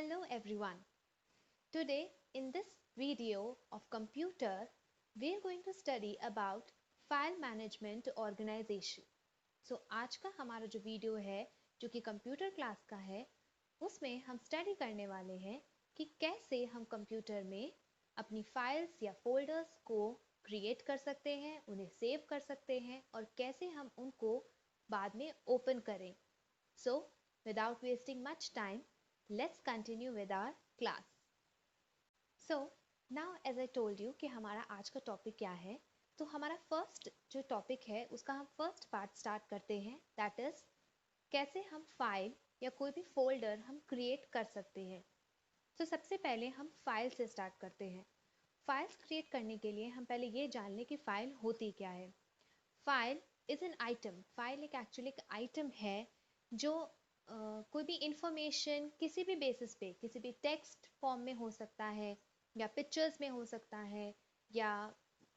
Hello everyone. Today in this video of computer, we are going to study about file management organization. आज का हमारा जो video है जो कि कंप्यूटर क्लास का है उसमें हम स्टडी करने वाले हैं कि कैसे हम कंप्यूटर में अपनी फाइल्स या फोल्डर्स को क्रिएट कर सकते हैं, उन्हें सेव कर सकते हैं और कैसे हम उनको बाद में ओपन करें. So without wasting much time, let's continue with our class. So now as I told you कि हमारा आज का टॉपिक क्या है, तो हमारा फर्स्ट जो टॉपिक है उसका हम फर्स्ट पार्ट स्टार्ट करते हैं, दैट इज कैसे हम फाइल या कोई भी फोल्डर हम क्रिएट कर सकते हैं. तो सबसे पहले हम फाइल से स्टार्ट करते हैं. फाइल्स क्रिएट करने के लिए हम पहले ये जान लें कि फाइल होती क्या है. File is an item. File एक एक्चुअली एक आइटम है जो कोई भी इंफॉर्मेशन किसी भी बेसिस पे, किसी भी टेक्स्ट फॉर्म में हो सकता है या पिक्चर्स में हो सकता है या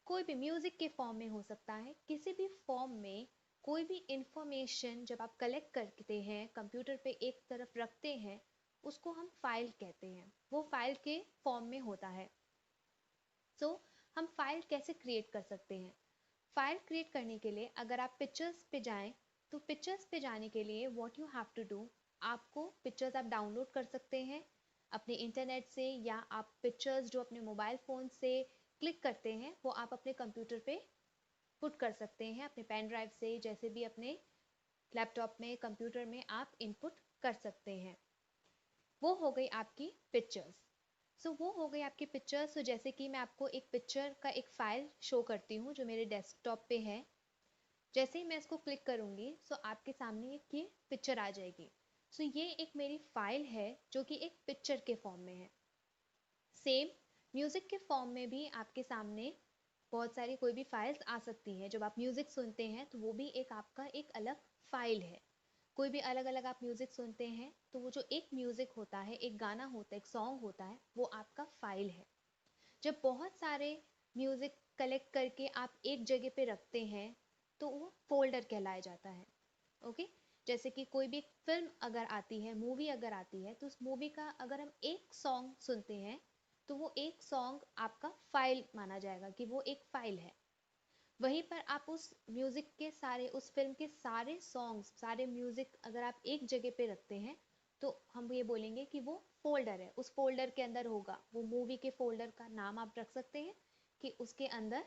कोई भी म्यूजिक के फॉर्म में हो सकता है, किसी भी फॉर्म में कोई भी इंफॉर्मेशन जब आप कलेक्ट करते हैं कंप्यूटर पे एक तरफ रखते हैं उसको हम फाइल कहते हैं. वो फाइल के फॉर्म में होता है. हम फाइल कैसे क्रिएट कर सकते हैं. फाइल क्रिएट करने के लिए अगर आप पिक्चर्स पे जाएं तो पिक्चर्स पे जाने के लिए what you have to do, आपको पिक्चर्स आप डाउनलोड कर सकते हैं अपने इंटरनेट से या आप पिक्चर्स जो अपने मोबाइल फ़ोन से क्लिक करते हैं वो आप अपने कंप्यूटर पे पुट कर सकते हैं अपने पेन ड्राइव से, जैसे भी अपने लैपटॉप में कंप्यूटर में आप इनपुट कर सकते हैं. वो हो गई आपकी पिक्चर्स. वो हो गई आपकी पिक्चर्स. जैसे कि मैं आपको एक पिक्चर का एक फाइल शो करती हूँ जो मेरे डेस्कटॉप पे है. जैसे ही मैं इसको क्लिक करूंगी आपके सामने एक ये पिक्चर आ जाएगी. ये एक मेरी फाइल है जो कि एक पिक्चर के फॉर्म में है. सेम म्यूजिक के फॉर्म में भी आपके सामने बहुत सारी कोई भी फाइल्स आ सकती हैं. जब आप म्यूजिक सुनते हैं तो वो भी एक आपका एक अलग फाइल है. कोई भी अलग अलग आप म्यूजिक सुनते हैं तो वो जो एक म्यूजिक होता है, एक गाना होता है, एक सॉन्ग होता है, वो आपका फाइल है. जब बहुत सारे म्यूजिक कलेक्ट करके आप एक जगह पे रखते हैं तो वो फोल्डर कहलाया जाता है. ओके. जैसे कि कोई भी फिल्म अगर आती है, मूवी अगर आती है, तो उस मूवी का अगर हम एक सॉन्ग सुनते हैं तो वो एक सॉन्ग आपका फाइल माना जाएगा कि वो एक फाइल है. वहीं पर आप उस म्यूजिक के सारे, उस फिल्म के सारे सॉन्ग्स, सारे म्यूजिक अगर आप एक जगह पे रखते हैं तो हम ये बोलेंगे कि वो फोल्डर है. उस फोल्डर के अंदर होगा, वो मूवी के फोल्डर का नाम आप रख सकते हैं कि उसके अंदर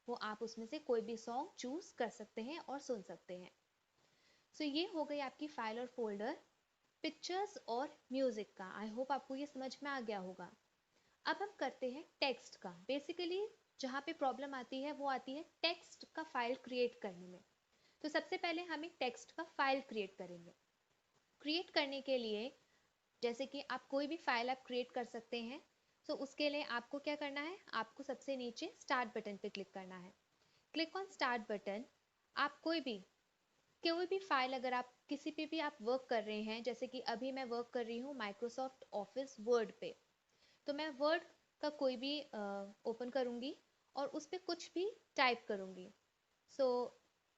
वो आप उसमें से कोई भी सॉन्ग चूज कर सकते हैं और सुन सकते हैं. ये हो गई आपकी फाइल और फोल्डर पिक्चर्स और म्यूजिक का. आई होप आपको ये समझ में आ गया होगा. अब हम करते हैं टेक्स्ट का. बेसिकली जहाँ पे प्रॉब्लम आती है वो आती है टेक्स्ट का फाइल क्रिएट करने में. सबसे पहले हम एक टेक्स्ट का फाइल क्रिएट करेंगे. क्रिएट करने के लिए जैसे कि आप कोई भी फाइल आप क्रिएट कर सकते हैं. उसके लिए आपको क्या करना है, आपको सबसे नीचे स्टार्ट बटन पे क्लिक करना है. Click on start button. आप कोई भी फाइल अगर आप किसी पे भी आप वर्क कर रहे हैं, जैसे कि अभी मैं वर्क कर रही हूँ माइक्रोसॉफ्ट ऑफिस वर्ड पे, तो मैं वर्ड का कोई भी ओपन करूंगी और उस पर कुछ भी टाइप करूंगी. सो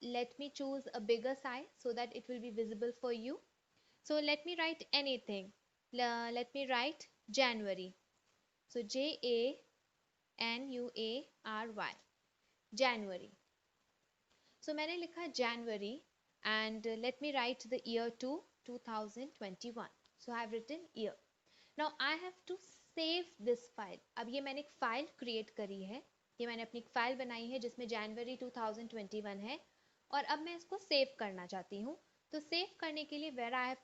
let me choose a bigger size so that it will be visible for you. So let me write anything. Let me write January. So January. January. मैंने लिखा January and let me write the year to 2021. I have written year. Now I have to save this file. अब ये मैंने एक file create करी है, ये मैंने अपनी एक फाइल बनाई है जिसमें जनवरी 2021 है और अब मैं इसको सेव करना चाहती हूँ. तो सेव करने के लिए where I have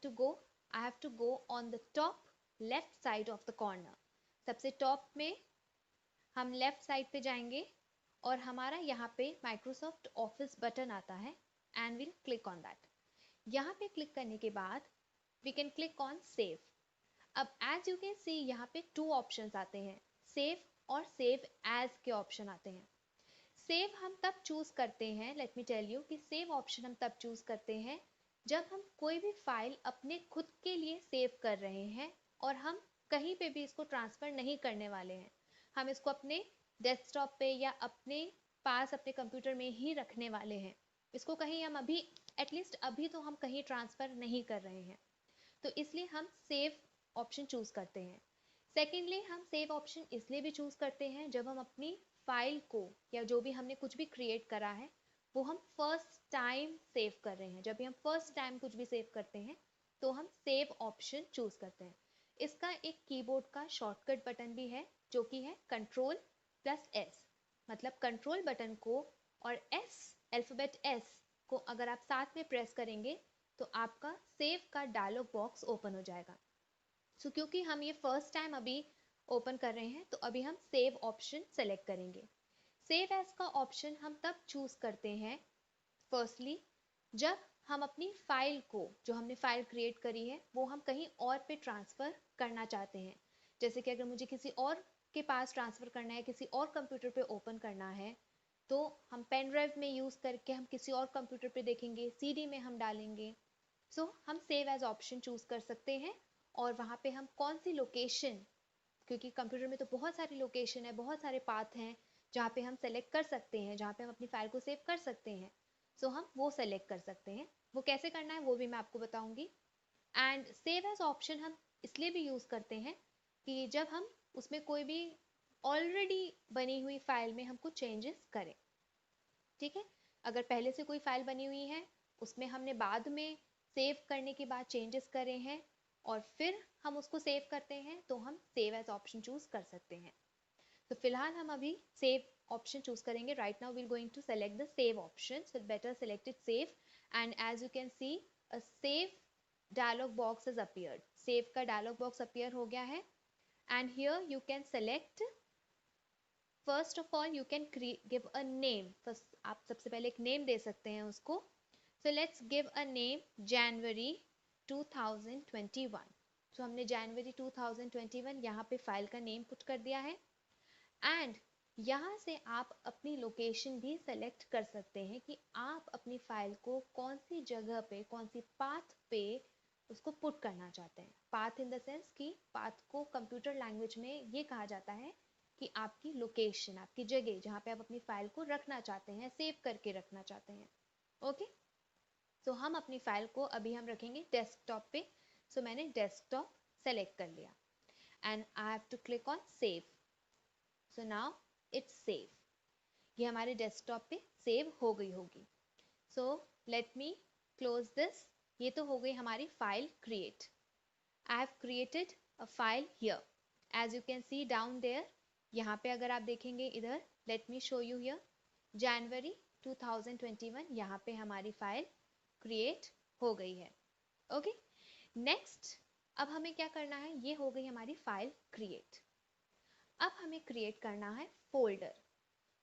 to go on the top left side of the corner. सबसे टॉप में हम लेफ्ट साइड पे जाएंगे और हमारा यहाँ पे माइक्रोसॉफ्ट ऑफिस बटन आता है and will click on that. यहाँ पे क्लिक करने के बाद we can click on save. अब एज यू कैन सी यहाँ पे 2 ऑप्शंस आते हैं, सेव और सेव एज के ऑप्शन आते हैं. सेव हम तब चूज करते हैं, लेट मी टेल यू कि सेव ऑप्शन हम तब चूज करते हैं जब हम कोई भी फाइल अपने खुद के लिए सेव कर रहे हैं और हम कहीं पे भी इसको ट्रांसफर नहीं करने वाले हैं. हम इसको अपने डेस्कटॉप पे या अपने पास अपने कंप्यूटर में ही रखने वाले हैं. इसको कहीं हम अभी एटलीस्ट अभी तो हम कहीं ट्रांसफर नहीं कर रहे हैं. तो इसलिए हम सेव ऑप्शन चूज करते हैं। सेकेंडली हम सेव ऑप्शन इसलिए भी चूज करते हैं जब हम अपनी फाइल को या जो भी हमने कुछ भी क्रिएट करा है वो हम फर्स्ट टाइम सेव कर रहे हैं। जब भी हम फर्स्ट टाइम कुछ भी सेव करते हैं तो हम सेव ऑप्शन चूज करते हैं। इसका एक कीबोर्ड का शॉर्टकट बटन भी है जो कि है कंट्रोल प्लस एस। मतलब कंट्रोल बटन को और एस, अल्फाबेट एस को अगर आप साथ में प्रेस करेंगे तो आपका सेव का डायलॉग बॉक्स ओपन हो जाएगा। क्योंकि हम ये फर्स्ट टाइम अभी ओपन कर रहे हैं तो अभी हम सेव ऑप्शन सेलेक्ट करेंगे। सेव एज का ऑप्शन हम तब चूज करते हैं फर्स्टली जब हम अपनी फाइल को, जो हमने फाइल क्रिएट करी है, वो हम कहीं और पे ट्रांसफर करना चाहते हैं। जैसे कि अगर मुझे किसी और के पास ट्रांसफर करना है, किसी और कंप्यूटर पे ओपन करना है, तो हम पेन ड्राइव में यूज करके हम किसी और कंप्यूटर पे देखेंगे, सीडी में हम डालेंगे। हम सेव एज ऑप्शन चूज कर सकते हैं और वहाँ पे हम कौन सी लोकेशन, क्योंकि कंप्यूटर में तो बहुत सारी लोकेशन है, बहुत सारे पाथ हैं जहाँ पे हम सेलेक्ट कर सकते हैं, जहाँ पे हम अपनी फाइल को सेव कर सकते हैं। हम वो सेलेक्ट कर सकते हैं। वो कैसे करना है वो भी मैं आपको बताऊंगी। एंड सेव एज ऑप्शन हम इसलिए भी यूज करते हैं कि जब हम उसमें कोई भी ऑलरेडी बनी हुई फाइल में हम कुछ चेंजेस करें। ठीक है, अगर पहले से कोई फाइल बनी हुई है उसमें हमने बाद में सेव करने के बाद चेंजेस करे हैं और फिर हम उसको सेव करते हैं तो हम सेव एज ऑप्शन चूज कर सकते हैं। तो फिलहाल हम अभी सेव ऑप्शन चूज करेंगे। Right now we are going to select the save option, so better select it save. And as you can see a save dialog box has appeared। Save का डायलॉग बॉक्स अपीयर हो गया है। And here you can select, first of all you can give a name. First आप सबसे पहले एक name दे सकते हैं उसको। So let's give a name जनवरी 2021। हमने जनवरी 2021 यहाँ पे फाइल का नेम पुट कर दिया है। एंड यहाँ से आप अपनी लोकेशन भी सेलेक्ट कर सकते हैं कि आप अपनी फाइल को कौन सी जगह पे, कौन सी पाथ पे उसको पुट करना चाहते हैं। पाथ इन द सेंस कि पाथ को कंप्यूटर लैंग्वेज में ये कहा जाता है कि आपकी लोकेशन, आपकी जगह जहाँ पे आप अपनी फाइल को रखना चाहते हैं, सेव करके रखना चाहते हैं। ओके, हम अपनी फाइल को अभी हम रखेंगे डेस्कटॉप पे। मैंने डेस्कटॉप सेलेक्ट कर लिया and I have to click on save. Now it's save. ये हमारे डेस्कटॉप पे सेव हो गई होगी। Let me close this. ये तो हो गई हमारी file create. I have created a file here, as you can see down there. यहाँ पे अगर आप देखेंगे इधर, let me show you here, जनवरी 2021 यहाँ पे हमारी फाइल क्रिएट हो गई है। ओके, नेक्स्ट अब हमें क्या करना है, ये हो गई हमारी फाइल क्रिएट। अब हमें क्रिएट करना है फोल्डर।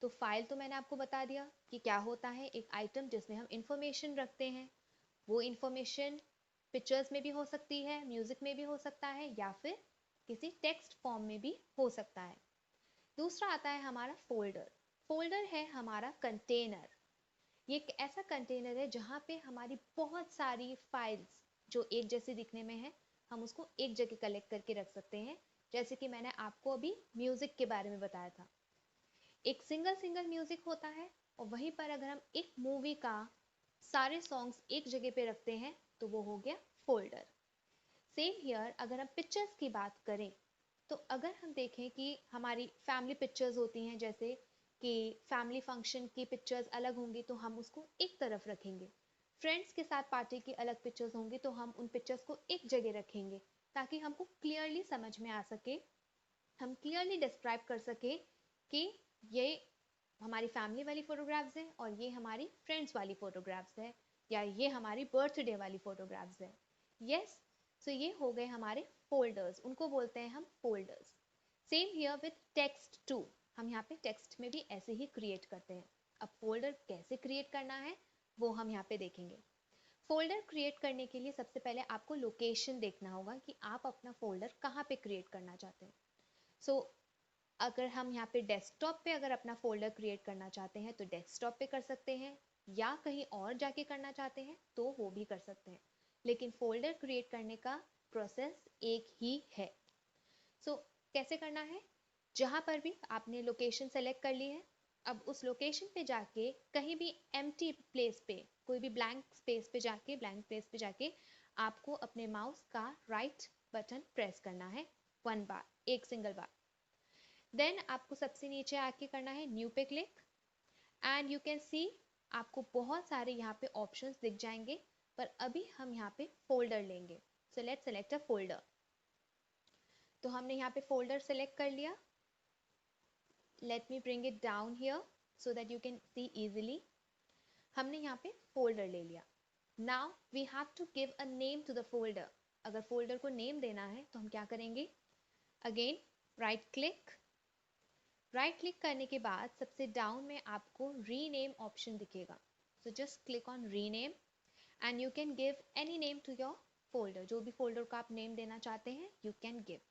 तो फाइल तो मैंने आपको बता दिया कि क्या होता है, एक आइटम जिसमें हम इंफॉर्मेशन रखते हैं। वो इंफॉर्मेशन पिक्चर्स में भी हो सकती है, म्यूजिक में भी हो सकता है, या फिर किसी टेक्स्ट फॉर्म में भी हो सकता है। दूसरा आता है हमारा फोल्डर। फोल्डर है हमारा कंटेनर। ये एक ऐसा कंटेनर है जहाँ पे हमारी बहुत सारी फाइल्स जो एक जैसे दिखने में है, हम उसको एक जगह कलेक्ट करके रख सकते हैं। जैसे कि मैंने आपको अभी म्यूजिक के बारे में बताया था, एक सिंगल सिंगल म्यूजिक होता है और वहीं पर अगर हम एक मूवी का सारे सॉन्ग्स एक जगह पे रखते हैं तो वो हो गया फोल्डर। सेम हियर अगर हम पिक्चर्स की बात करें तो अगर हम देखें कि हमारी फैमिली पिक्चर्स होती हैं, जैसे कि फैमिली फंक्शन की पिक्चर्स अलग होंगी तो हम उसको एक तरफ रखेंगे, फ्रेंड्स के साथ पार्टी की अलग पिक्चर्स होंगी तो हम उन पिक्चर्स को एक जगह रखेंगे, ताकि हमको क्लियरली समझ में आ सके, हम क्लियरली डिस्क्राइब कर सके कि ये हमारी फैमिली वाली फोटोग्राफ्स है और ये हमारी फ्रेंड्स वाली फोटोग्राफ्स है, या ये हमारी बर्थडे वाली फोटोग्राफ्स है। यस, ये हो गए हमारे फोल्डर्स, उनको बोलते हैं हम folders. Same here with text too, हम यहाँ पे टेक्स्ट में भी ऐसे ही क्रिएट करते हैं। अब फोल्डर कैसे क्रिएट करना है वो हम यहाँ पे देखेंगे। फोल्डर क्रिएट करने के लिए सबसे पहले आपको लोकेशन देखना होगा कि आप अपना फोल्डर कहाँ पे क्रिएट करना चाहते हैं। अगर हम यहाँ पे डेस्कटॉप पे अगर अपना फोल्डर क्रिएट करना चाहते हैं तो डेस्कटॉप पे कर सकते हैं, या कहीं और जाके करना चाहते हैं तो वो भी कर सकते हैं, लेकिन फोल्डर क्रिएट करने का प्रोसेस एक ही है। कैसे करना है, जहां पर भी आपने लोकेशन सेलेक्ट कर ली है, अब उस लोकेशन पे जाके कहीं भी एम्प्टी प्लेस पे, कोई भी ब्लैंक स्पेस पे जाके आपको अपने माउस का राइट बटन प्रेस करना है 1 बार, एक सिंगल बार। देन आपको सबसे नीचे आके करना है न्यू पे क्लिक एंड यू कैन सी आपको बहुत सारे यहाँ पे ऑप्शंस दिख जाएंगे, पर अभी हम यहाँ पे फोल्डर लेंगे। So let's select a folder. तो हमने यहाँ पे फोल्डर सेलेक्ट कर लिया। Let me bring it down here so that you can see easily. हमने यहाँ पे फोल्डर ले लिया। Now we have to give a name to the folder. अगर फोल्डर को नेम देना है तो हम क्या करेंगे, अगेन राइट क्लिक करने के बाद सबसे डाउन में आपको रीनेम ऑप्शन दिखेगा। So just click on rename and you can give any name to your folder. जो भी फोल्डर को आप नेम देना चाहते हैं you can give.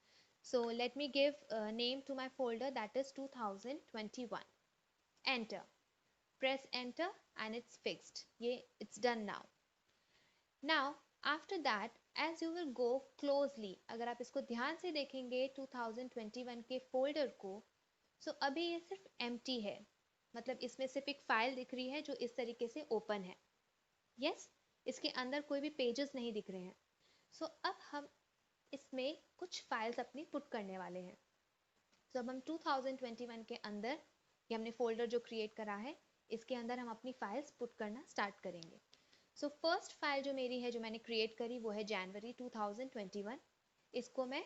So let me give name to my folder that is 2021। Enter, press enter and it's fixed. ये it's done now. Now after that as you will go closely, अगर आप इसको ध्यान से देखेंगे 2021 के फोल्डर को, so अभी ये सिर्फ empty है, मतलब इसमें सिर्फ एक फाइल दिख रही है जो इस तरीके से ओपन है। yes, इसके अंदर कोई भी पेजेस नहीं दिख रहे हैं। so अब हम इसमें कुछ फाइल्स अपनी पुट करने वाले हैं। so अब हम 2021 के अंदर ये हमने फोल्डर जो क्रिएट करा है इसके अंदर हम अपनी फाइल्स पुट करना स्टार्ट करेंगे। सो फर्स्ट फाइल जो मेरी है, जो मैंने क्रिएट करी, वो है जनवरी 2021। इसको मैं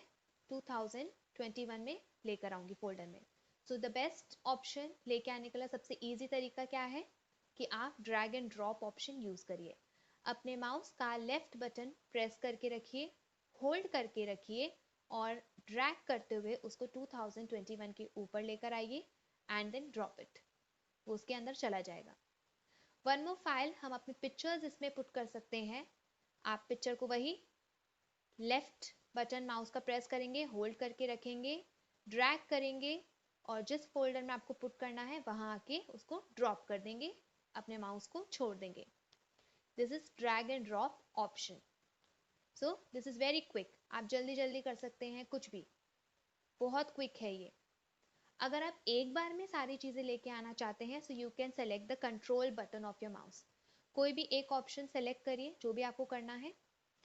2021 में लेकर आऊंगी फोल्डर में। सो द बेस्ट ऑप्शन लेके आने के लिए सबसे इजी तरीका क्या है कि आप drag and drop option use करिए। अपने माउस का लेफ्ट बटन प्रेस करके रखिए, होल्ड करके रखिए और ड्रैग करते हुए उसको 2021 के ऊपर लेकर आइए एंड देन ड्रॉप इट, वो उसके अंदर चला जाएगा। वन मोर फाइल हम अपने पिक्चर्स इसमें पुट कर सकते हैं। आप पिक्चर को वही लेफ्ट बटन माउस का प्रेस करेंगे, होल्ड करके रखेंगे, ड्रैग करेंगे और जिस फोल्डर में आपको पुट करना है वहां आके उसको ड्रॉप कर देंगे, अपने माउस को छोड़ देंगे। This is drag and drop option. So this is very quick, आप जल्दी जल्दी कर सकते हैं, कुछ भी बहुत क्विक है ये। अगर आप एक बार में सारी चीजें लेके आना चाहते हैं सो you can select the control button of your mouse. कोई भी एक ऑप्शन सेलेक्ट करिए जो भी आपको करना है,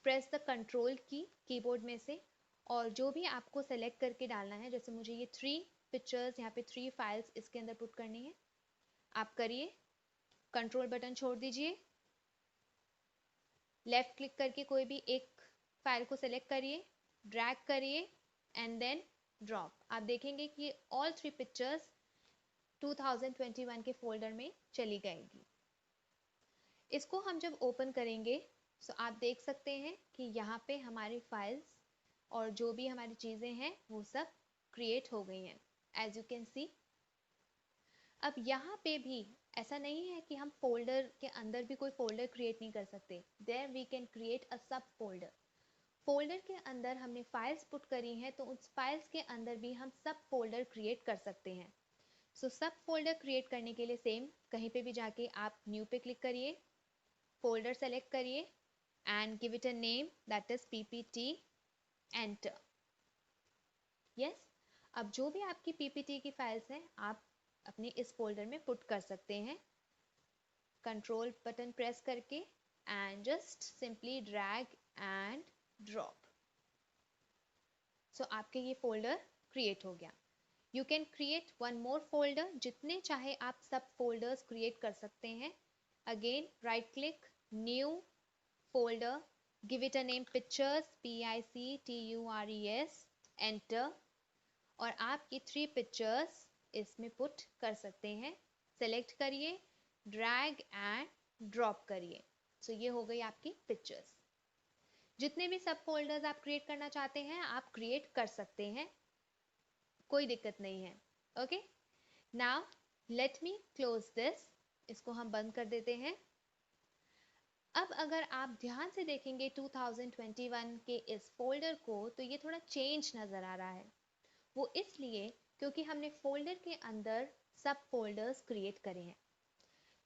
प्रेस द कंट्रोल की कीबोर्ड में से और जो भी आपको सेलेक्ट करके डालना है, जैसे मुझे ये 3 पिक्चर्स यहाँ पे 3 फाइल्स इसके अंदर पुट करनी है, आप करिए, कंट्रोल बटन छोड़ दीजिए, लेफ्ट क्लिक करके कोई भी एक फाइल को सेलेक्ट करिए, ड्रैग करिए एंड देन ड्रॉप। आप देखेंगे कि ऑल 3 पिक्चर्स 2021 के फोल्डर में चली जाएंगी। इसको हम जब ओपन करेंगे तो आप देख सकते हैं कि यहाँ पे हमारी फाइल्स और जो भी हमारी चीजें हैं वो सब क्रिएट हो गई हैं, एज यू कैन सी। अब यहाँ पे भी ऐसा नहीं है कि हम फोल्डर के अंदर भी कोई फोल्डर क्रिएट नहीं कर सकते। There we can create a sub folder. Folder के अंदर हमने फाइल्स पुट करी हैं तो उस फाइल्स के अंदर भी हम सब फोल्डर क्रिएट कर सकते हैं। सो सब फोल्डर क्रिएट करने के लिए सेम कहीं पे भी जाके आप न्यू पे क्लिक करिए, फोल्डर सेलेक्ट करिए and give it a name that is PPT, enter. Yes, अब जो भी आपकी पीपीटी की फाइल्स हैं आप अपने इस फोल्डर में पुट कर सकते हैं, कंट्रोल बटन प्रेस करके and just simply drag and drop. So आपके ये फोल्डर क्रिएट हो गया। You can create one more folder, जितने चाहे आप सब फोल्डर्स क्रिएट कर सकते हैं। Again right click, new folder, give it a name pictures, PICTURES, enter और आप ये 3 पिक्चर्स इसमें पुट कर सकते हैं। सेलेक्ट करिए, ड्रैग एंड ड्रॉप करिए। सो ये हो गई आपकी पिक्चर्स। जितने भी सब फोल्डर्स आप क्रिएट करना चाहते हैं आप क्रिएट कर सकते हैं, कोई दिक्कत नहीं है। Okay, now let me close this, इसको हम बंद कर देते हैं। अब अगर आप ध्यान से देखेंगे 2021 के इस फोल्डर को तो ये थोड़ा चेंज नजर आ रहा है। वो इसलिए क्योंकि हमने फोल्डर के अंदर सब फोल्डर्स क्रिएट करे हैं।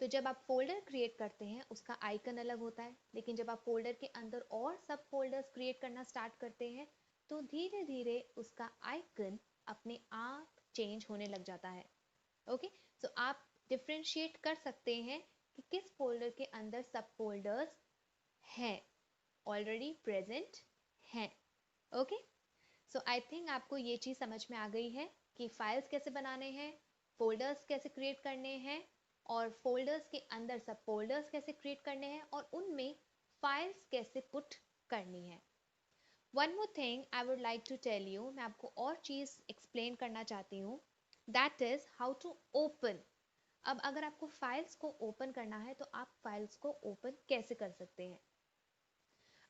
तो जब आप फोल्डर क्रिएट करते हैं उसका आइकन अलग होता है, लेकिन जब आप फोल्डर के अंदर और सब फोल्डर्स क्रिएट करना स्टार्ट करते हैं तो धीरे धीरे उसका आइकन अपने आप चेंज होने लग जाता है। ओके, सो आप डिफरेंशिएट कर सकते हैं कि किस फोल्डर के अंदर सब फोल्डर्स हैं, ऑलरेडी प्रेजेंट हैं। ओके, सो आई थिंक आपको ये चीज़ समझ में आ गई है कि फाइल्स कैसे बनाने हैं, फोल्डर्स कैसे क्रिएट करने हैं, और फोल्डर्स के अंदर सब फोल्डर्स कैसे क्रिएट करने हैं, और उनमें फाइल्स कैसे पुट करनी है। One more thing I would like to tell you, मैं आपको और चीज़ एक्सप्लेन करना चाहती हूँ, that is how to open. अब अगर आपको फाइल्स को ओपन करना है तो आप फाइल्स को ओपन कैसे कर सकते हैं।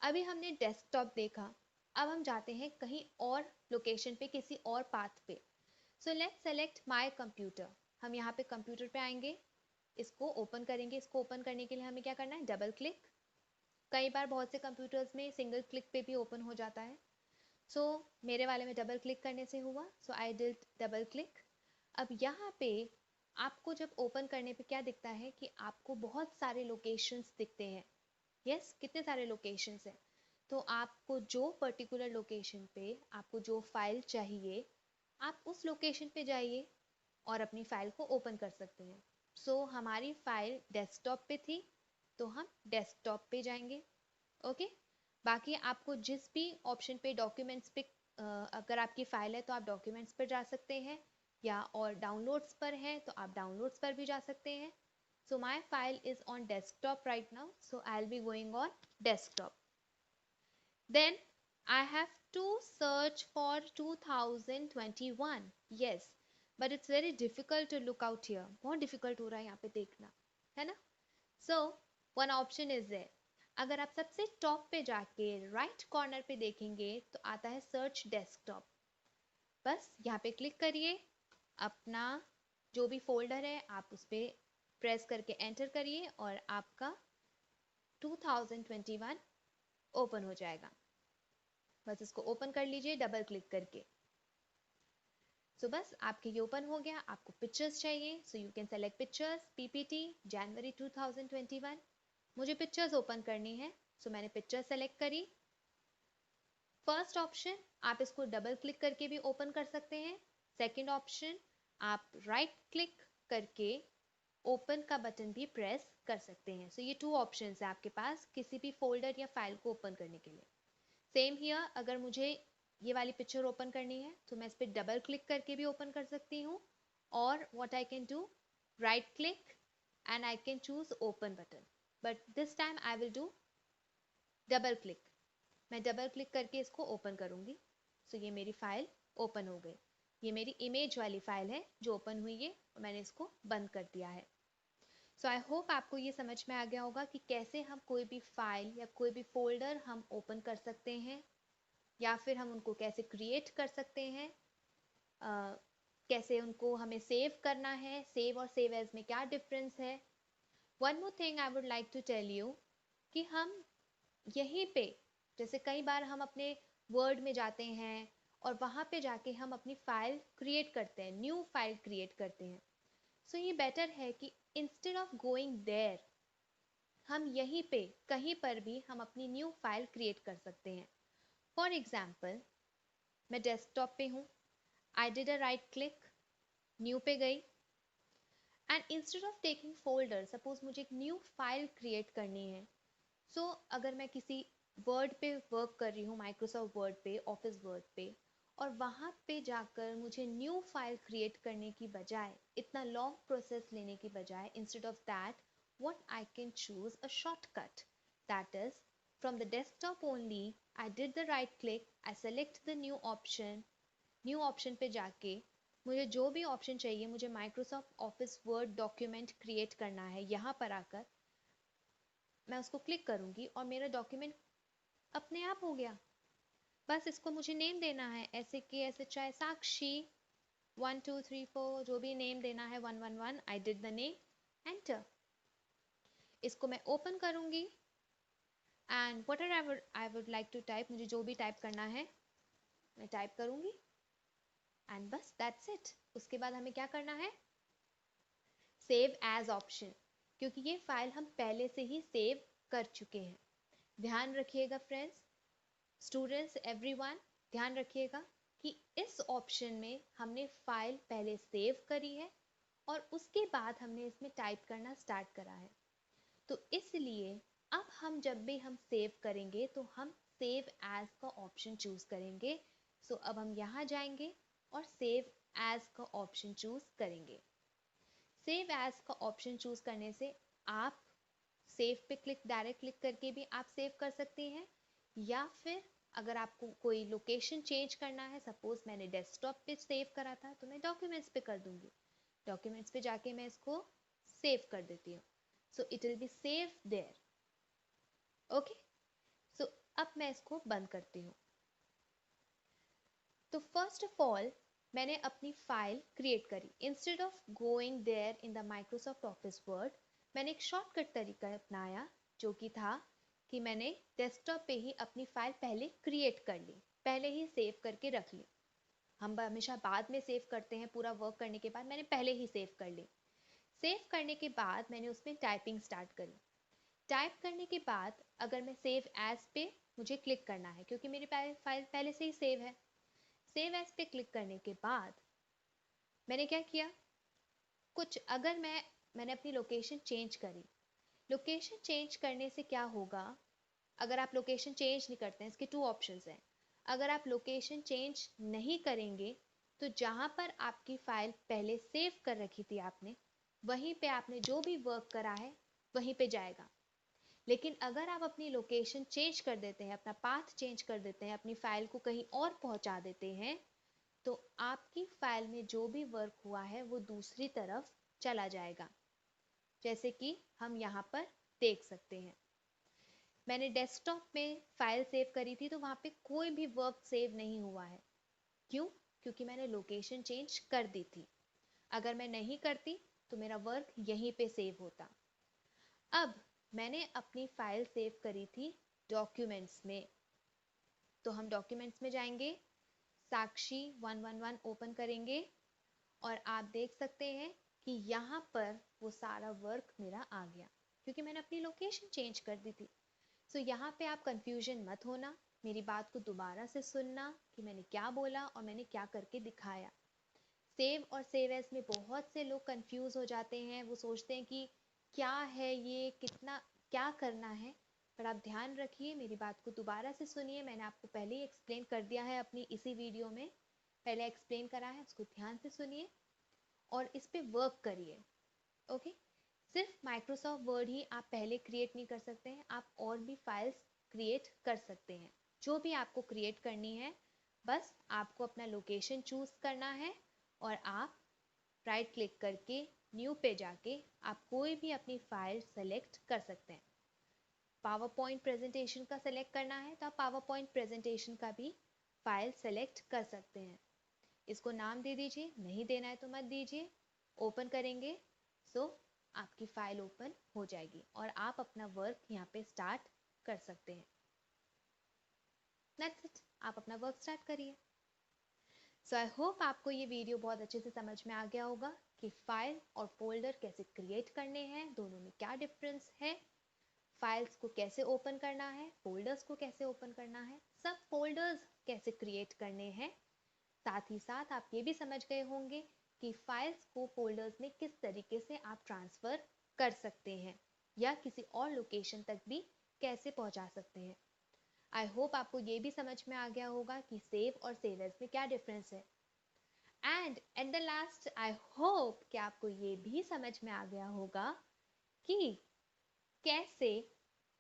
अभी हमने डेस्कटॉप देखा, अब हम जाते हैं कहीं और लोकेशन पे, किसी और पाथ पे। सो लेट्स सेलेक्ट माय कंप्यूटर। हम यहाँ पे कंप्यूटर पे आएंगे, इसको ओपन करेंगे। इसको ओपन करने के लिए हमें क्या करना है, डबल क्लिक। कई बार बहुत से कंप्यूटर्स में सिंगल क्लिक पे भी ओपन हो जाता है। सो मेरे वाले में डबल क्लिक करने से हुआ, सो आई डिड डबल क्लिक। अब यहाँ पे आपको जब ओपन करने पे क्या दिखता है कि आपको बहुत सारे लोकेशंस दिखते हैं। यस, कितने सारे लोकेशंस हैं। तो आपको जो पर्टिकुलर लोकेशन पे आपको जो फाइल चाहिए, आप उस लोकेशन पे जाइए और अपनी फाइल को ओपन कर सकते हैं। सो हमारी फाइल डेस्कटॉप पे थी, तो हम डेस्कटॉप पे जाएंगे। ओके, बाकी आपको जिस भी ऑप्शन पे डॉक्यूमेंट्स पे, अगर आपकी फाइल है तो आप डॉक्यूमेंट्स पर जा सकते हैं, या और डाउनलोड्स पर है तो आप डाउनलोड्स पर भी जा सकते हैं। So my file is on desktop right now, so I'll be going on desktop. Then I have to search for 2021. Yes, but it's very difficult to look out here. बहुत difficult हो रहा है यहाँ पे देखना, है ना? So one option is there. अगर आप सबसे टॉप पे जाके राइट कॉर्नर पे देखेंगे तो आता है सर्च डेस्कटॉप। बस यहाँ पे क्लिक करिए, अपना जो भी फोल्डर है आप उस पर प्रेस करके एंटर करिए और आपका 2021 ओपन हो जाएगा। बस इसको ओपन कर लीजिए डबल क्लिक करके। सो बस आपके ये ओपन हो गया। आपको पिक्चर्स चाहिए, so you can select pictures, PPT January 2021। मुझे पिक्चर्स ओपन करनी है, सो मैंने पिक्चर सेलेक्ट करी। फर्स्ट ऑप्शन आप इसको डबल क्लिक करके भी ओपन कर सकते हैं। सेकंड ऑप्शन आप राइट क्लिक करके ओपन का बटन भी प्रेस कर सकते हैं। सो ये 2 ऑप्शंस है आपके पास किसी भी फोल्डर या फाइल को ओपन करने के लिए। सेम हियर, अगर मुझे ये वाली पिक्चर ओपन करनी है तो मैं इस पर डबल क्लिक करके भी ओपन कर सकती हूँ, और what I can do, right click and I can choose open button, but this time I will do double click. मैं डबल क्लिक करके इसको ओपन करूंगी। सो ये मेरी फाइल ओपन हो गई। ये मेरी इमेज वाली फाइल है जो ओपन हुई है, और मैंने इसको बंद कर दिया है। सो आई होप आपको ये समझ में आ गया होगा कि कैसे हम कोई भी फाइल या कोई भी फोल्डर हम ओपन कर सकते हैं, या फिर हम उनको कैसे क्रिएट कर सकते हैं, कैसे उनको हमें सेव करना है, सेव और सेव एज में क्या डिफरेंस है। One more thing I would like to tell you कि हम यहीं पे, जैसे कई बार हम अपने वर्ड में जाते हैं और वहां पे जाके हम अपनी फाइल क्रिएट करते हैं, न्यू फाइल क्रिएट करते हैं। सो ये बेटर है कि इंस्टेड ऑफ गोइंग देयर, हम यहीं पे कहीं पर भी हम अपनी न्यू फाइल क्रिएट कर सकते हैं। फॉर एग्जाम्पल, मैं डेस्कटॉप पे हूँ, I did a right click, new पे गई, and instead of taking folder, suppose मुझे एक न्यू फाइल क्रिएट करनी है। सो अगर मैं किसी वर्ड पे वर्क कर रही हूँ, माइक्रोसॉफ्ट वर्ड पे, ऑफिस वर्ड पे, और वहाँ पे जाकर मुझे न्यू फाइल क्रिएट करने की बजाय, इतना लॉन्ग प्रोसेस लेने की बजाय, instead of that what I can choose a shortcut, that is from the desktop only I did the right click, I select the new option पे जाके मुझे जो भी ऑप्शन चाहिए, मुझे Microsoft Office word document create करना है, यहाँ पर आकर मैं उसको क्लिक करूंगी और मेरा डॉक्यूमेंट अपने आप हो गया। बस इसको मुझे नेम देना है, ऐसे कि ऐसे चाहे साक्षी 1234, जो भी नेम देना है, 111, I did the name, enter. इसको मैं ओपन करूंगी and what I would like to type, मुझे जो भी टाइप करना है मैं टाइप करूंगी, एंड बस दैट्स इट। उसके बाद हमें क्या करना है, सेव एज ऑप्शन, क्योंकि ये फाइल हम पहले से ही सेव कर चुके हैं। ध्यान रखिएगा फ्रेंड्स, स्टूडेंट्स, एवरीवन, ध्यान रखिएगा कि इस ऑप्शन में हमने फाइल पहले सेव करी है और उसके बाद हमने इसमें टाइप करना स्टार्ट करा है। तो इसलिए अब हम जब भी हम सेव करेंगे तो हम सेव एज का ऑप्शन चूज करेंगे। सो अब हम यहाँ जाएंगे और सेव एज का ऑप्शन चूज करेंगे। सेव एज का ऑप्शन चूज करने से आप सेव पे डायरेक्ट क्लिक करके भी आप सेव कर सकते हैं, या फिर अगर आपको कोई लोकेशन चेंज करना है, सपोज मैंने डेस्कटॉप पे सेव करा था तो मैं डॉक्यूमेंट्स पे कर दूंगी। डॉक्यूमेंट्स पे जाके मैं इसको सेव कर देती हूँ। So it will be save there. Okay, so अब मैं इसको बंद करती हूँ। तो फर्स्ट ऑफ ऑल मैंने अपनी फाइल क्रिएट करी। Instead of going there in the Microsoft Office Word, मैंने एक शॉर्टकट तरीका अपनाया, जो कि था कि मैंने डेस्कटॉप पे ही अपनी फाइल पहले क्रिएट कर ली, पहले ही सेव करके रख ली। हम हमेशा बाद में सेव करते हैं, पूरा वर्क करने के बाद मैंने पहले ही सेव कर ली। सेव करने के बाद मैंने उसमें टाइपिंग स्टार्ट करी। टाइप करने के बाद अगर मैं सेव एज पे मुझे क्लिक करना है, क्योंकि मेरी फाइल पहले से ही सेव है। सेव एज पे क्लिक करने के बाद मैंने क्या किया, कुछ अगर मैंने अपनी लोकेशन चेंज करी। लोकेशन चेंज करने से क्या होगा, अगर आप लोकेशन चेंज नहीं करते हैं, इसके टू ऑप्शंस हैं। अगर आप लोकेशन चेंज नहीं करेंगे तो जहां पर आपकी फाइल पहले सेव कर रखी थी आपने, वहीं पे आपने जो भी वर्क करा है वहीं पे जाएगा। लेकिन अगर आप अपनी लोकेशन चेंज कर देते हैं, अपना पाथ चेंज कर देते हैं, अपनी फाइल को कहीं और पहुंचा देते हैं, तो आपकी फाइल में जो भी वर्क हुआ है वो दूसरी तरफ चला जाएगा। जैसे कि हम यहाँ पर देख सकते हैं, मैंने डेस्कटॉप में फाइल सेव करी थी तो वहां पे कोई भी वर्क सेव नहीं हुआ है। क्यों? क्योंकि मैंने लोकेशन चेंज कर दी थी। अगर मैं नहीं करती तो मेरा वर्क यहीं पे सेव होता। अब मैंने अपनी फाइल सेव करी थी डॉक्यूमेंट्स में, तो हम डॉक्यूमेंट्स में जाएंगे, साक्षी 111 ओपन करेंगे और आप देख सकते हैं कि यहाँ पर वो सारा वर्क मेरा आ गया, क्योंकि मैंने अपनी लोकेशन चेंज कर दी थी। सो यहाँ पे आप कंफ्यूजन मत होना, मेरी बात को दोबारा से सुनना कि मैंने क्या बोला और मैंने क्या करके दिखाया। सेव और सेव एज में बहुत से लोग कंफ्यूज हो जाते हैं, वो सोचते हैं कि क्या है ये, कितना क्या करना है। पर आप ध्यान रखिए, मेरी बात को दोबारा से सुनिए, मैंने आपको पहले ही एक्सप्लेन कर दिया है अपनी इसी वीडियो में, पहले एक्सप्लेन करा है, उसको ध्यान से सुनिए और इस पे वर्क करिए। ओके, सिर्फ माइक्रोसॉफ्ट वर्ड ही आप पहले क्रिएट नहीं कर सकते हैं, आप और भी फाइल्स क्रिएट कर सकते हैं। जो भी आपको क्रिएट करनी है, बस आपको अपना लोकेशन चूज करना है और आप राइट क्लिक करके न्यू पे जाके आप कोई भी अपनी फाइल सेलेक्ट कर सकते हैं। पावर पॉइंट प्रेजेंटेशन का सेलेक्ट करना है तो आप पावर पॉइंट प्रेजेंटेशन का भी फाइल सेलेक्ट कर सकते हैं। इसको नाम दे दीजिए, नहीं देना है तो मत दीजिए। ओपन करेंगे सो आपकी फाइल ओपन हो जाएगी और आप अपना वर्क यहाँ पे स्टार्ट कर सकते हैं। That's it, आप अपना वर्क स्टार्ट करिए। सो आई होप आपको ये वीडियो बहुत अच्छे से समझ में आ गया होगा कि फाइल और फोल्डर कैसे क्रिएट करने हैं, दोनों में क्या डिफरेंस है, फाइल्स को कैसे ओपन करना है, फोल्डर्स को कैसे ओपन करना है, सब फोल्डर्स कैसे क्रिएट करने हैं। साथ ही साथ आप ये भी समझ गए होंगे कि फाइल्स को फोल्डर्स में किस तरीके से आप ट्रांसफर कर सकते हैं या किसी और लोकेशन तक भी कैसे पहुंचा सकते हैं। आई होप आपको ये भी समझ में आ गया होगा कि सेव और सेव एज में क्या डिफरेंस है। And at the last I hope कि आपको ये भी समझ में आ गया होगा कि कैसे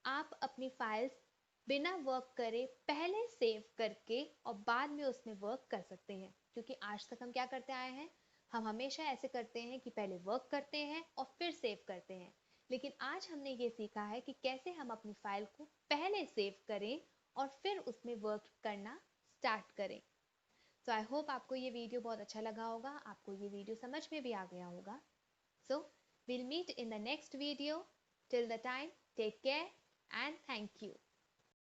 आप अपनी फाइल्स बिना वर्क करे पहले सेव करके और बाद में उसमें वर्क कर सकते हैं। क्योंकि आज तक हम क्या करते आए हैं, हम हमेशा ऐसे करते हैं कि पहले वर्क करते हैं और फिर सेव करते हैं। लेकिन आज हमने ये सीखा है कि कैसे हम अपनी फाइल को पहले सेव करें और फिर उसमें वर्क करना स्टार्ट करें। सो आई होप आपको ये वीडियो बहुत अच्छा लगा होगा, आपको ये वीडियो समझ में भी आ गया होगा। सो we'll meet in the next video. Till the time, take care and thank you.